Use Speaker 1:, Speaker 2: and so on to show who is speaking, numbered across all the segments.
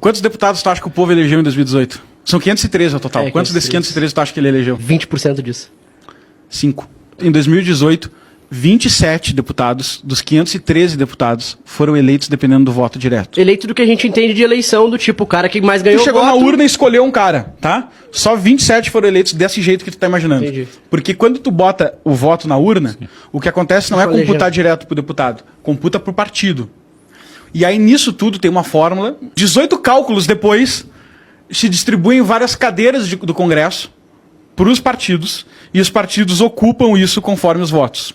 Speaker 1: Quantos deputados tu acha que o povo elegeu em 2018? São 513 ao total. Quantos desses 513 tu acha que ele elegeu?
Speaker 2: 20% disso.
Speaker 1: 5. Em 2018, 27 deputados dos 513 deputados foram eleitos dependendo do voto direto.
Speaker 2: Eleito do que a gente entende de eleição, do tipo, o cara que mais ganhou
Speaker 1: Tu chegou
Speaker 2: voto...
Speaker 1: na urna e escolheu um cara, tá? Só 27 foram eleitos desse jeito que tu tá imaginando.
Speaker 2: Entendi.
Speaker 1: Porque quando tu bota o voto na urna, o que acontece não é
Speaker 2: Colegiando.
Speaker 1: computar direto pro deputado, computa pro partido. E aí nisso tudo tem uma fórmula. 18 cálculos depois se distribuem várias cadeiras do Congresso para os partidos e os partidos ocupam isso conforme os votos.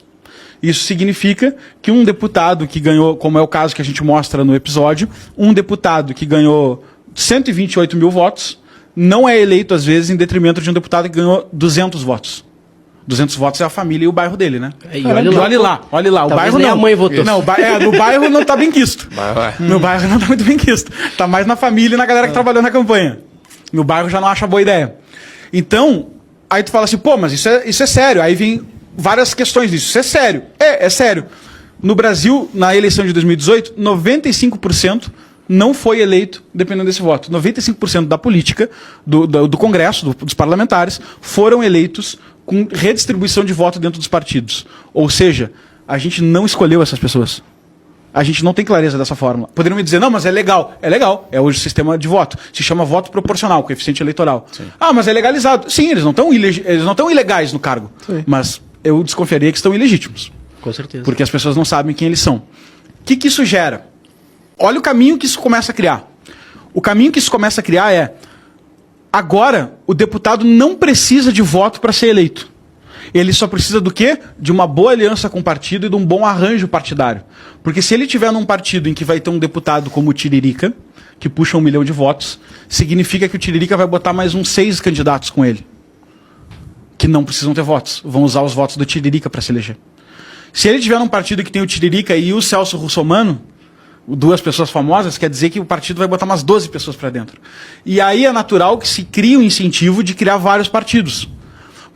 Speaker 1: Isso significa que um deputado que ganhou, como é o caso que a gente mostra no episódio, um deputado que ganhou 128 mil votos não é eleito, às vezes, em detrimento de um deputado que ganhou 200 votos. 200 votos é a família e o bairro dele, né?
Speaker 2: E olha lá.
Speaker 1: Olha lá. O
Speaker 2: Talvez
Speaker 1: bairro
Speaker 2: nem
Speaker 1: não.
Speaker 2: a mãe votou.
Speaker 1: Não, no bairro não tá bem quisto. No bairro não tá muito bem quisto. Tá mais na família e na galera que trabalhou na campanha. No bairro já não acha boa ideia. Então, aí tu fala assim, pô, mas isso é sério. Aí vem várias questões disso. Isso é sério. É sério. No Brasil, na eleição de 2018, 95% não foi eleito dependendo desse voto. 95% da política, do Congresso, dos parlamentares, foram eleitos com redistribuição de voto dentro dos partidos. Ou seja, a gente não escolheu essas pessoas. A gente não tem clareza dessa fórmula. Poderiam me dizer, não, mas é legal. É legal. É hoje o sistema de voto. Se chama voto proporcional, coeficiente eleitoral. Sim. Ah, mas é legalizado. Sim, eles não estão ilegais no cargo. Sim. Mas eu desconfiaria que estão ilegítimos.
Speaker 2: Com certeza.
Speaker 1: Porque as pessoas não sabem quem eles são. O que isso gera? Olha o caminho que isso começa a criar. O caminho que isso começa a criar é... Agora, o deputado não precisa de voto para ser eleito. Ele só precisa do quê? De uma boa aliança com o partido e de um bom arranjo partidário. Porque se ele tiver num partido em que vai ter um deputado como o Tiririca, que puxa 1 milhão de votos, significa que o Tiririca vai botar mais uns 6 candidatos com ele, que não precisam ter votos. Vão usar os votos do Tiririca para se eleger. Se ele tiver num partido que tem o Tiririca e o Celso Russomano, 2 pessoas famosas, quer dizer que o partido vai botar umas 12 pessoas para dentro. E aí é natural que se crie um incentivo de criar vários partidos.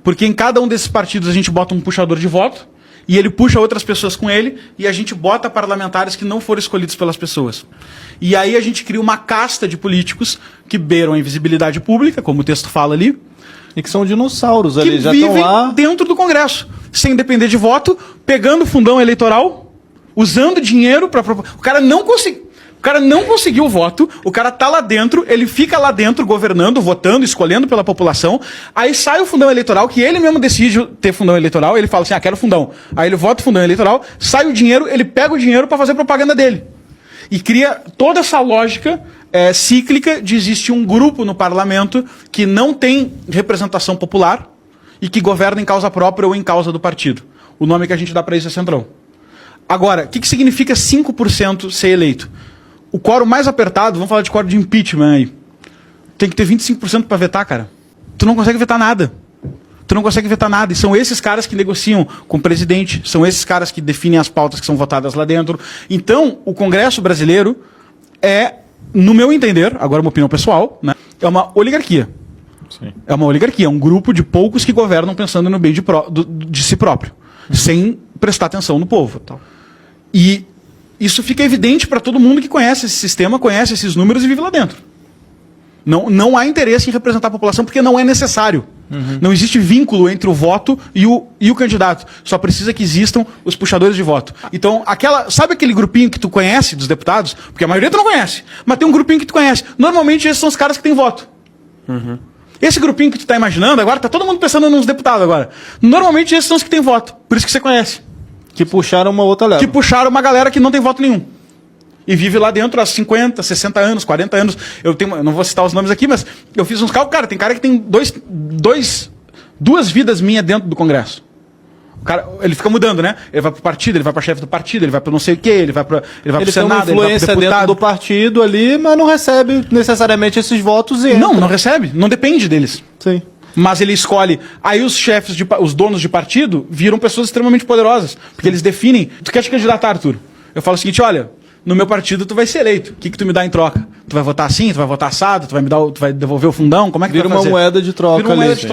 Speaker 1: Porque em cada um desses partidos a gente bota um puxador de voto, e ele puxa outras pessoas com ele, e a gente bota parlamentares que não foram escolhidos pelas pessoas. E aí a gente cria uma casta de políticos que beiram a invisibilidade pública, como o texto fala ali.
Speaker 3: E que são dinossauros ali, já
Speaker 1: estão
Speaker 3: estão lá
Speaker 1: dentro do Congresso, sem depender de voto, pegando fundão eleitoral, usando dinheiro para... O cara não conseguiu o voto, o cara tá lá dentro, ele fica lá dentro governando, votando, escolhendo pela população, aí sai o fundão eleitoral, que ele mesmo decide ter fundão eleitoral, ele fala assim, quero fundão. Aí ele vota o fundão eleitoral, sai o dinheiro, ele pega o dinheiro para fazer propaganda dele. E cria toda essa lógica cíclica de existir um grupo no parlamento que não tem representação popular e que governa em causa própria ou em causa do partido. O nome que a gente dá para isso é Centrão. Agora, o que significa 5% ser eleito? O quórum mais apertado, vamos falar de quórum de impeachment aí, tem que ter 25% para vetar, cara. Tu não consegue vetar nada. E são esses caras que negociam com o presidente, são esses caras que definem as pautas que são votadas lá dentro. Então, o Congresso brasileiro é, no meu entender, agora uma opinião pessoal, né, é uma oligarquia. Sim. É uma oligarquia, é um grupo de poucos que governam pensando no bem de si próprio, sem prestar atenção no povo. E isso fica evidente para todo mundo que conhece esse sistema, conhece esses números e vive lá dentro. Não há interesse em representar a população porque não é necessário. Não existe vínculo entre o voto e o candidato. Só precisa que existam os puxadores de voto. Então, sabe aquele grupinho que tu conhece dos deputados? Porque a maioria tu não conhece, mas tem um grupinho que tu conhece. Normalmente esses são os caras que têm voto. Esse grupinho que tu está imaginando agora, tá todo mundo pensando nos deputados agora. Normalmente esses são os que têm voto. Por isso que você conhece.
Speaker 3: que puxaram uma outra leva.
Speaker 1: Que puxaram uma galera que não tem voto nenhum. E vive lá dentro há 50, 60 anos, 40 anos. Eu não vou citar os nomes aqui, mas eu fiz uns cálculos. Cara, tem cara que tem duas vidas minhas dentro do Congresso. O cara, ele fica mudando, né? Ele vai pro partido, ele vai pra chefe do partido, ele vai pro não sei o quê, ele vai pro Senado,
Speaker 3: ele tem uma influência dentro do partido ali, mas não recebe necessariamente esses votos e
Speaker 1: não recebe. Não depende deles.
Speaker 3: Sim.
Speaker 1: Mas ele escolhe. Aí os chefes, os donos de partido, viram pessoas extremamente poderosas. Porque eles definem. Tu quer te candidatar, Arthur? Eu falo o seguinte, olha, no meu partido tu vai ser eleito. O que tu me dá em troca? Tu vai votar assim? Tu vai votar assado? Tu vai devolver o fundão? Como é que tu vai fazer?
Speaker 3: Vira uma moeda de troca.
Speaker 1: Vira uma moeda de